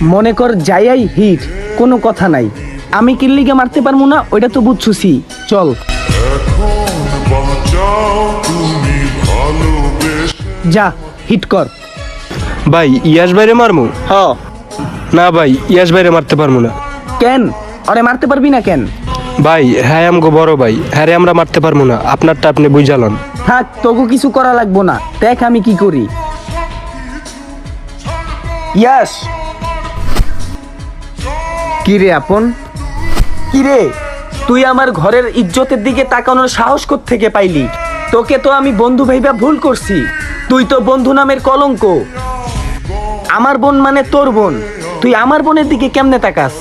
মনে কর যাইয়াই হিট, কোনো কথা নাই। আমি কিল্লিকে মারতে পারবো না ওইটা তো বুঝছুসি। চল যা হিট কর। ভাই ইয়াস বাইরে মারমু? হ। না ভাই, ইয়াস বাইরে মারতে পারবো না। কেন ওরে মারতে পারবি না কেন? ভাই হ্যাঁ আমগো বড় ভাই, হ্যাঁ রে আমরা মারতে পারবো না, আপনারটা আপনি বুঝালন। থাক, তোকে কিছু করা লাগবো না, দেখ আমি কি করি। ইয়াস। কি রে আপন? কি রে, তুই আমার ঘরের ইজ্জতের দিকে তাকানোর সাহস থেকে পাইলি? তোকে তো আমি বন্ধু ভাইবা ভুল করছি। তুই তো বন্ধু নামের কলঙ্ক। আমার বোন মানে তোর বোন, তুই আমার বোনের দিকে কেমনে তাকাস?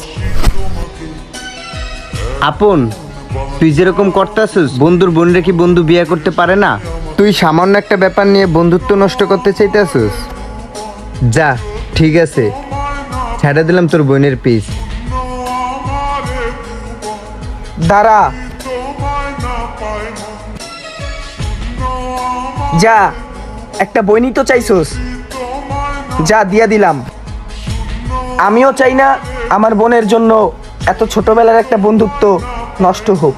আপন, তুই যেরকম করতেছিস, বন্ধুর বোন রেখে বন্ধু বিয়ে করতে পারে না? তুই সামান্য একটা ব্যাপার নিয়ে বন্ধুত্ব নষ্ট করতে চাইতেছিস? যা, ঠিক আছে, ছেড়ে দিলাম তোর বোনের পিস। দাঁড়া, যা, একটা বইনি তো চাইছোস, যা দিয়া দিলাম। আমিও চাই না আমার বোনের জন্য এত ছোটবেলার একটা বন্ধুত্ব নষ্ট হোক।